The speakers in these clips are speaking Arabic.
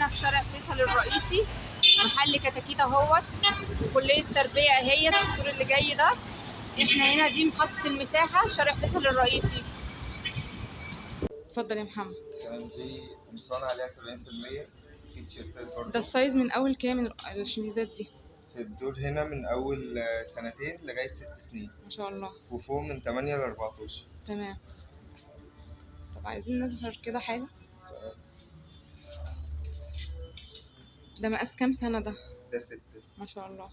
هنا في شارع فيصل الرئيسي، محل كتاكيت اهوت، وكلية تربية اهيت السور اللي جاي ده. احنا هنا دي محطة المساحة، شارع فيصل الرئيسي. اتفضل يا محمد. كمان دي قمصان عليها 70%. في تيشيرتات برضه. ده السايز من اول كام الشميزات دي؟ في الدور هنا من أول سنتين لغاية 6 سنين. ما شاء الله. وفوق من 8 ل 14. تمام. طب عايزين نظهر كده حاجة. ده مقاس كام سنة ده؟ ده 6. ما شاء الله.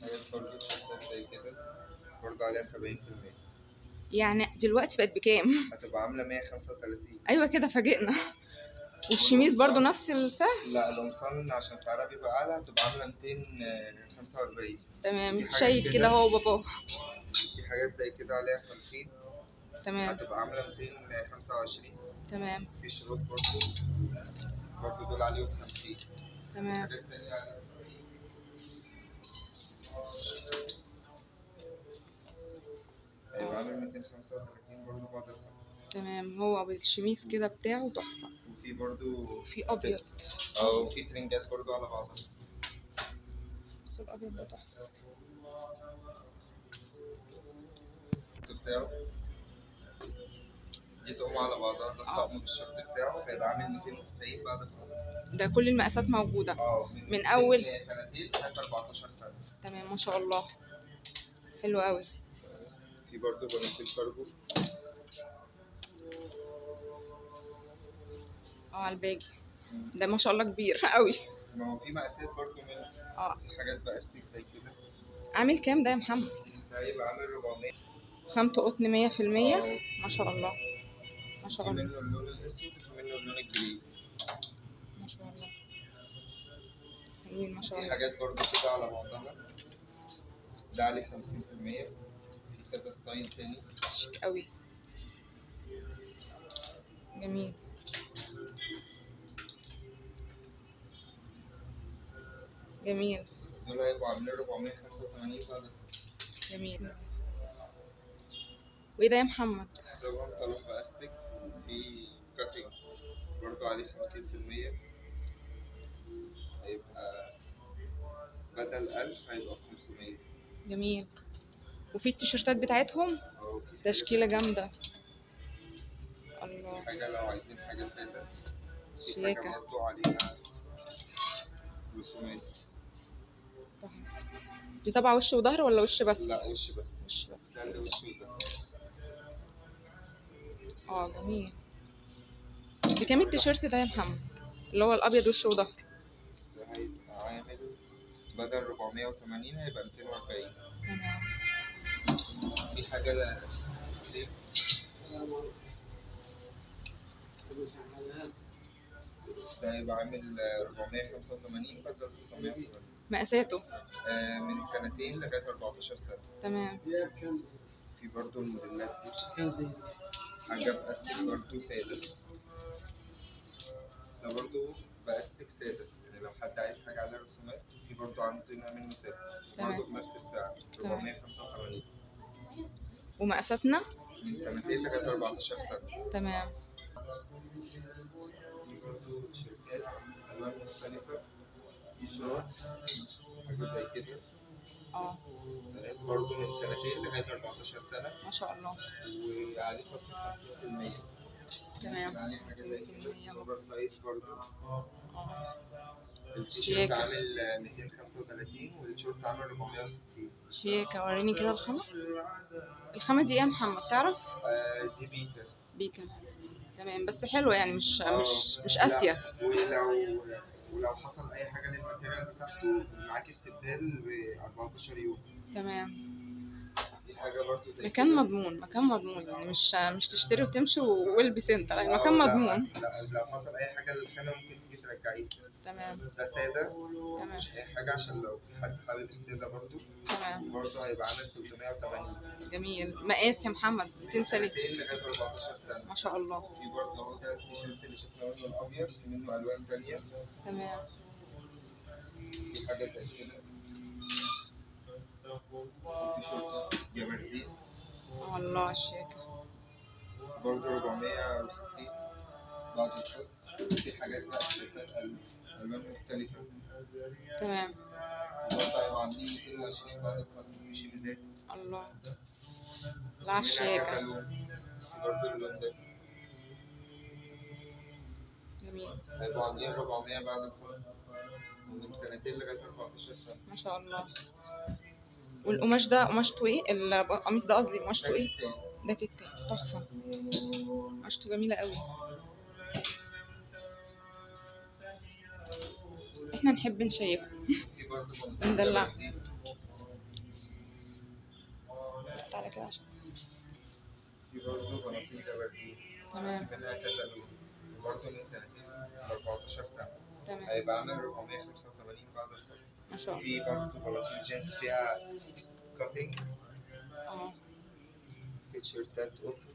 حاجات برضه تيشيرتات زي كده برضه عليها 70%. يعني دلوقتي بقت بكام؟ هتبقى عاملة 135. ايوه كده فاجئنا. والشميز برضو نفس السعر؟ لا، القمصان عشان سعرها بيبقى أعلى هتبقى عاملة 245. تمام. متشيك كده هو بابا. في حاجات زي كده عليها 50. تمام. هتبقى عاملة 225. تمام. في شروط برضه دول عليهم 50. تمام. حاجات تانية عليها 70. هيبقى عامل 235 برضه بعد الخصم. تمام. هو بالشميز كده بتاعه تحفة. وفي برضه في أبيض. في ترنجات برضه على بعضها. بس الأبيض ده تحفة. بتاعه دي تقوم على بعضها. ده الطقم بالشورت بتاعه هيبقى عامل 290 بعد الخصم. ده كل المقاسات موجودة؟ من أول سنتين لحد 14 سنة. تمام. ما شاء الله. حلو قوي. في برضه بناطيل كارجو. على الباجي ده ما شاء الله كبير قوي. ما هو في مقاسات برضه منه. في حاجات بأستيك زي كده. عامل كام ده يا محمد؟ ده هيبقى عامل 400. خامته قطن 100%. ما شاء الله. ما شاء الله. في منه اللون الأسود وفي منه اللون الجري. ما شاء الله. حلوين ما شاء الله. في حاجات برضه كده على بعضها. ده عليه 50%. في كذا ستايل تاني. شيك قوي. جميل. جميل. دول هيبقوا عاملين 485 بعد الخصم. جميل. وايه ده يا محمد؟ ده بنطلون بأستيك وفي كاتنج برضه عليه 50%. هيبقى بدل 1000 هيبقى 500. جميل. وفي التيشيرتات بتاعتهم تشكيلة جامدة. الله. في حاجة لو عايزين حاجة سادة. شياكة. حاجة برضه عليها رسومات. دي طبعا وش وظهر ولا وش بس؟ لا، وش بس. وش بس. ده اللي وش وظهر. جميل. بكام التيشيرت ده يا محمد؟ اللي هو الأبيض وش وظهر. ده هيبقى عامل بدل 480 هيبقى 240. تمام. في حاجة سليم. ده هيبقى عامل 485 بدل 980. مقاساته؟ من سنتين لغاية 14 سنة. تمام. في برضه الموديلات دي حاجة بأستيك برضه سادة. ده برضه بأستيك سادة، يعني لو حد عايز حاجة عليها رسومات في برضه عندنا منه سادة برضه بنفس السعر 485. ومقاساتنا؟ من سنتين لغاية 14 سنة. تمام. في برضه تيشيرتات ألوان مختلفة. في شورت حاجة زي كده. برضه من سنتين لغاية 14 سنة. ما شاء الله. وعليه خصم 50%. تمام. عليه حاجة زي كده اوفر سايز برضه. التيشيرت شياكة. عامل 235 والشورت عامل 460. شياكة. وريني كده الخامة. الخامة دي ايه يا محمد تعرف؟ دي بيكا. بيكا. تمام. بس حلوة يعني مش قاسية. ولو حصل أي حاجة للماتيريال بتاعته معاك استبدال ب 14 يوم. تمام. دي حاجة برضه زي مكان مضمون. مكان مضمون يعني مش تشتري وتمشي والبس انت. لا، مكان مضمون. لا، لو حصل أي حاجة للخامة ممكن تيجي ترجعيه. تمام. ده سادة. تمام. مش أي حاجة عشان لو في حد حابب السادة برضه. تمام. برضه هيبقى عامل 380. جميل. مقاس يا محمد بتنسى ليه؟ سنتين لغاية 14 سنة. ما شاء الله. في برضه اهو ده التيشيرت اللي شفنا منه الأبيض، في منه ألوان تانية. تمام. في حاجة زي كده. في شورت جبردين. الله الشياكة. برضه 460 بعد الخصم. في حاجات بقى تيشيرتات ألوان مختلفة. تمام. برضه هيبقوا عاملين 220 بعد الخصم مش ميزات. الله، لا منها الشياكة. كذا لون. في برضه اللون ده جميل. هيبقوا عاملين 400 بعد الخصم ومن سنتين لغاية 14 سنة. ما شاء الله. والقماش ده قماشته ايه؟ القميص ده قصدي قماشته ايه؟ ده كتان تحفة، قماشته جميلة قوي. احنا نحب نشيكه في برضه ندلع. تعالى كده عشان. في برضه بناطيل جبردين. تمام. منها كذا لون وبرضه من سنتين ل 14 سنة. تمام. هيبقى عامل 485 بعد الخصم. ما شاء الله. في برضه بناطيل جينز فيها كاتنج. في تيشيرتات قطن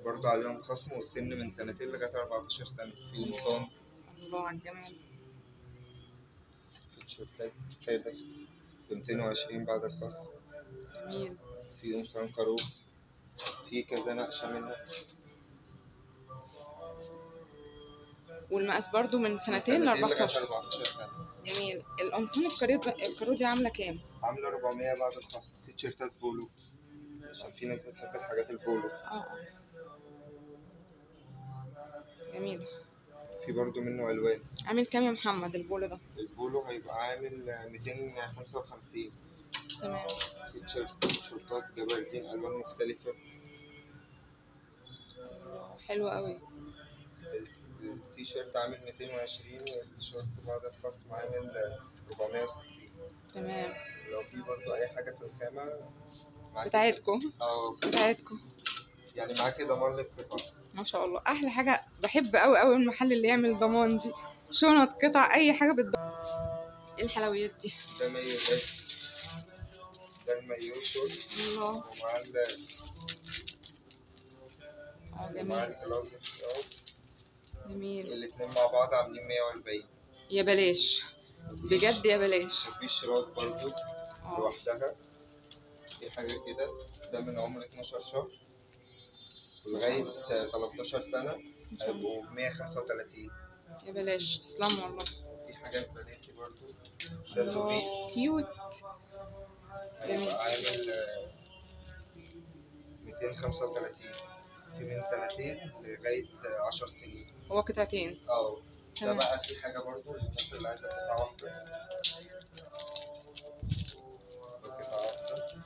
برضه عليهم خصم والسن من سنتين لغاية 14 سنة. في قمصان. الله على الجمال. في تيشيرتات سادة ب 220 بعد الخصم. جميل. في قمصان كاروب. في كذا نقشة منها. والمقاس برضو من سنتين ل 14. 14 سنة. جميل. القمصان الكارو دي عاملة كام؟ عاملة 400 بعد الخصم. في تيشيرتات بولو عشان في ناس بتحب الحاجات البولو. جميل. في برضو منه ألوان. عامل كام يا محمد البولو ده؟ البولو هيبقى عامل 255. تمام. في تيشيرتات جبردين ألوان مختلفة. حلو قوي. التيشيرت عامل 220 والتيشيرت بعد الخصم عامل 460. تمام. لو في برضو أي حاجة في الخامة بتاعتكم. بتاعتكم يعني معاكي ضمان للقطع. ما شاء الله. احلى حاجه بحب قوي قوي المحل اللي يعمل ضمان دي، شنط قطع اي حاجه بالضمان. ايه الحلويات دي؟ ده مايوهات. ده المايو شورت. الله. ومعاه جميل. الجلافز. جميل. الاتنين مع بعض عاملين 140. يا بلاش بجد يا بلاش. وفي شراط برضو لوحدها. في حاجة كده ده من عمر 12 شهر لغاية 13 سنة هيبقوا 135. يا بلاش تسلموا والله. في حاجات بناتي برضو. ده توبيس كيوت. هيبقى عامل 235. في من سنتين لغاية 10 سنين. هو قطعتين. ده بقى في حاجة برضو للناس اللي عايزة قطعة واحدة. قطعة واحدة.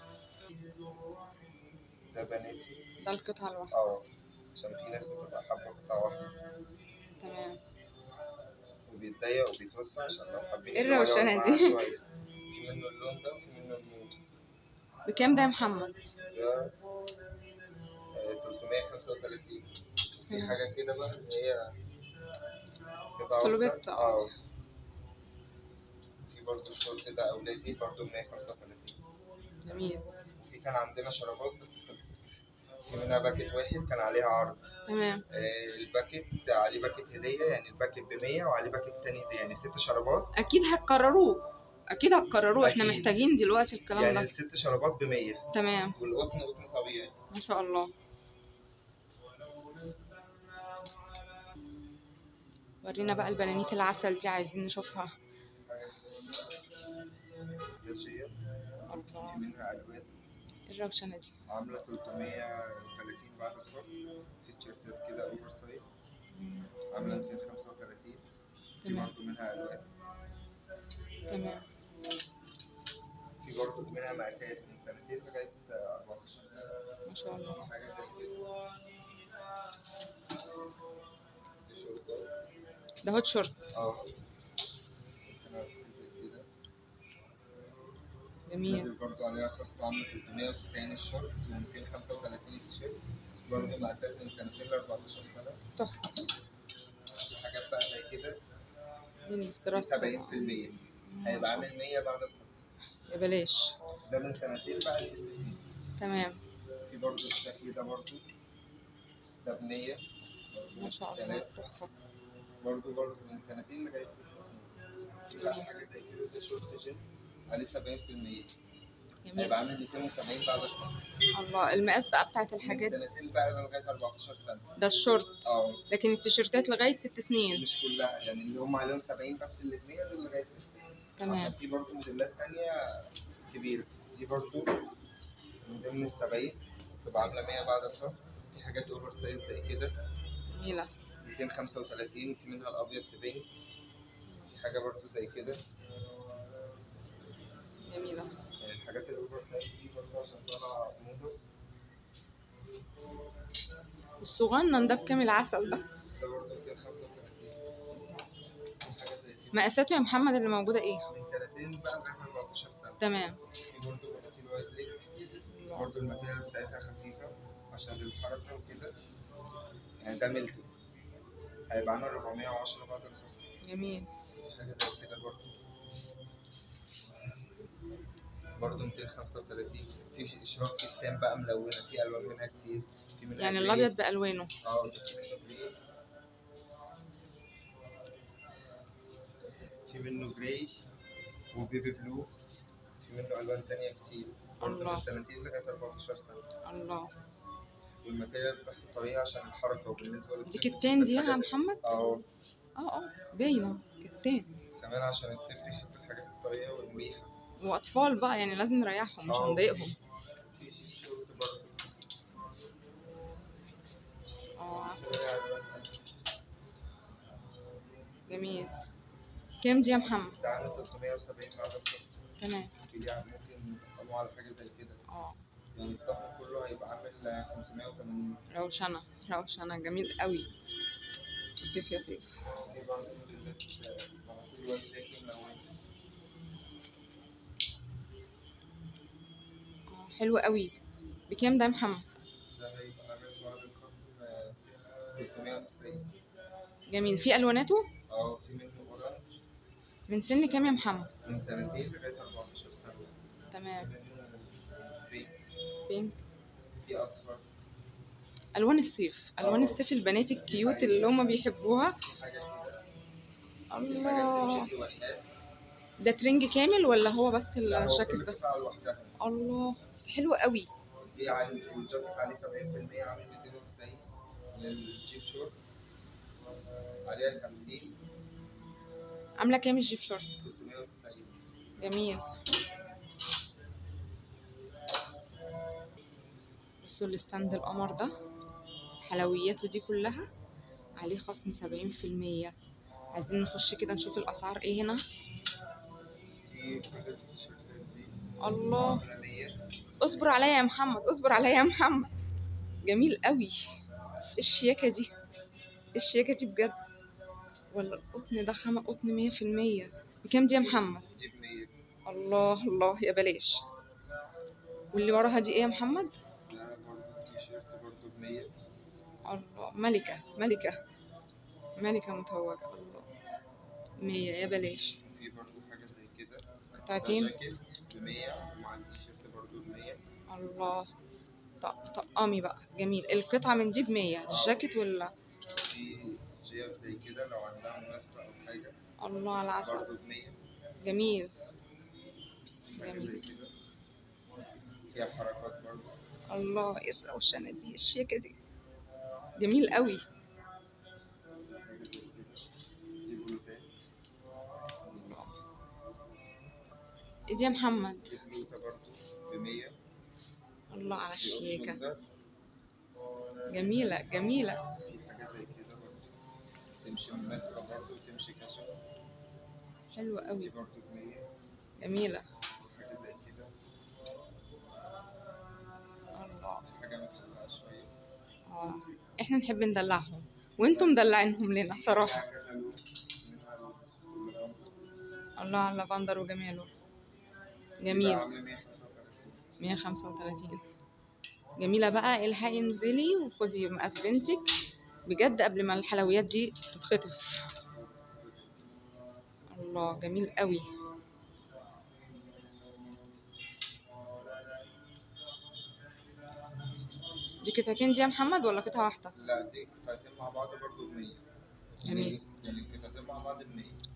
ده بناتي. ده القطعة الواحدة. عشان في ناس بتبقى حابة قطعة واحدة. تمام. وبيتضيق وبيتوسع عشان لو حابين. ايه الروشنة دي؟ في منه اللون ده وفي منه الموف. بكام ده يا محمد؟ ده 335. وفي حاجة كده بقى اللي هي قطعة واحدة. في برضه الشورت ده أولادي برضه 135. جميل. وفي كان عندنا شرابات بس خلصت. في منها باكت واحد كان عليها عرض. تمام. الباكت عليه باكت هدية، يعني الباكت ب100 وعليه باكت تاني هدية، يعني 6 شرابات. أكيد هتكرروه. احنا محتاجين دلوقتي الكلام يعني ده. يعني ال6 شرابات ب100. تمام. والقطن قطن طبيعي. ما شاء الله. ورينا بقى البنانيت العسل دي، عايزين نشوفها. في منها ألوان. الروشنة دي عاملة 330 بعد الخصم. في تيشيرتات كده أوفر سايز عاملة 235. في برضه منها ألوان. تمام. في برضه منها مقاسات من سنتين لغاية 14 سنة. ما شاء الله. حاجة زي كده. ده هوت شورت. جميل. نازل برضه عليها خصم عامل 390 الشورت و235 التيشيرت. برضه مقاسات من سنتين ل 14 سنة. تحفة. حاجات بقى زي كده. الاستراس 70%. هيبقى عامل 100 بعد الخصم. يا بلاش. بس ده من سنتين بقى ل6 سنين. تمام. في برضه الشكل ده برضه ده ب100. ما شاء الله. تحفة. برضه من سنتين لغاية 6 سنين. في بقى حاجة زي كده ده شورت جينز عليه 70%. جميل. هيبقى عامل 270 بعد الخصم. الله، المقاس بقى بتاعت من الحاجات سنتين بقى لغايه 14 سنه. ده الشورت، لكن التيشيرتات لغايه 6 سنين. مش كلها يعني، اللي هم عليهم 70 بس الاثنين دول لغايه 6. تمام. عشان في برضه موديلات تانية كبيرة. دي برضه من ضمن ال70 تبقى عاملة 100 بعد الخصم. في حاجات اوفر سايز زي كده جميلة. 235، في منها الأبيض في بينك. في حاجة برضه زي كده. جميلة. يعني الحاجات الأوفر سايز دي برضه عشان طالعة موضة. الصغنن ده بكام العسل ده؟ ده برضه 235. في حاجة زي كده. مقاساته يا محمد اللي موجودة ايه؟ من سنتين بقى لغاية 14 سنة. تمام. في برضه بناطيل وايت ليج. برضه الماتيريال بتاعتها خفيفة عشان للحركة وكده. يعني ده ميلتون. هيبقى عامل 410 بعد الخصم. جميل. حاجة زي كده برضه 235. في اشراف كتان بقى ملونة، في ألوان منها كتير. في منها يعني جراي. الابيض بألوانه. ده في منه جراي. في منه جراي وبيبي بلو. في منه ألوان تانية كتير. برضه الله. من سنتين لغاية 14 سنة. الله. والماتيريال بتاعته طريقة عشان الحركة، وبالنسبة دي للصيف كتان دي يا محمد؟ اه باينة كتان. كمان عشان الصيف بيحب الحاجات الطرية والمريحة. واطفال بقى يعني لازم نريحهم مش هنضايقهم. في شورت برضه. عسل. جميل. كام دي يا محمد؟ ده عامل 370 بعد الخصم. تمام. يعني ممكن تقطعوا على حاجة زي كده. يعني الطقم كله هيبقى عامل 580. روشنة روشنة، جميل قوي. صيف يا صيف. في برضه موديلات بناطيل وايت ليج ملونة. حلو قوي. بكام ده يا محمد؟ ده هيبقى عامل بعد الخصم 390. جميل. في الواناته؟ في منه اورنج. من سن كام يا محمد؟ من سنتين لغاية 14 سنة. تمام. في منه بينك. في اصفر. الوان الصيف، الوان الصيف البنات الكيوت اللي هم بيحبوها. في حاجة كده. الله. في حاجة بتمشي سواقات. ده ترنج كامل ولا هو بس لا، هو الجاكيت كل بس؟ قطعة لوحدها. الله، بس حلو قوي. دي والجاكيت عليه 70%، عامل 290. للجيب شورت عليها 50. عامله كام الجيب شورت؟ 390. جميل. بصوا الستاند القمر ده، حلوياته دي كلها عليه خصم 70%. عايزين نخش كده نشوف الاسعار ايه هنا. دي كل التيشيرتات دي. الله. اصبر عليا يا محمد، اصبر عليا يا محمد. جميل قوي. ايه الشياكه دي، ايه الشياكه دي بجد. ولا القطن ده خامه قطن 100%. بكام دي يا محمد؟ دي ب100. الله الله، يا بلاش. واللي وراها دي ايه يا محمد؟ ده برضه التيشيرت برضه ب100. الله، ملكه ملكه ملكه متوجه. الله، 100 يا بلاش. في برضه حاجة زي كده. قطعتين. ده جاكيت ب100 ومع التيشيرت برضه ب100. الله. طقمي بقى جميل. القطعة من دي ب100 الجاكيت ولا؟ في جياب زي كده لو عندها مناسبة أو حاجة. الله على العسل. برضه ب100. جميل. حاجة زي كده فيها حركات برضه. الله، ايه الروشنة دي، الشيكة دي جميل قوي. حاجة زي كده. دي بلوزات. الله. ايه دي يا محمد؟ دي بلوزة برضه ب100. الله على دي الشيكة. أوبشن ده. جميلة جميلة. في حاجة زي كده برضه تمشي مناسبة برضه وتمشي كاجوال. حلوة دي قوي. برضه ب100. جميلة. حاجة زي كده. الله. حاجة مدلعة شوية. احنا نحب ندلعهم وانتم مدلعينهم لنا صراحة. الله على اللافندر وجماله. جميل. 135. جميلة بقى. الحقي انزلي وخدي مقاس بنتك بجد قبل ما الحلويات دي تتخطف. الله، جميل قوي. دي قطعتين دي يا محمد ولا قطعة واحدة؟ لا، دي قطعتين مع بعض برضه ب100. جميل. يعني القطعتين مع بعض ب100.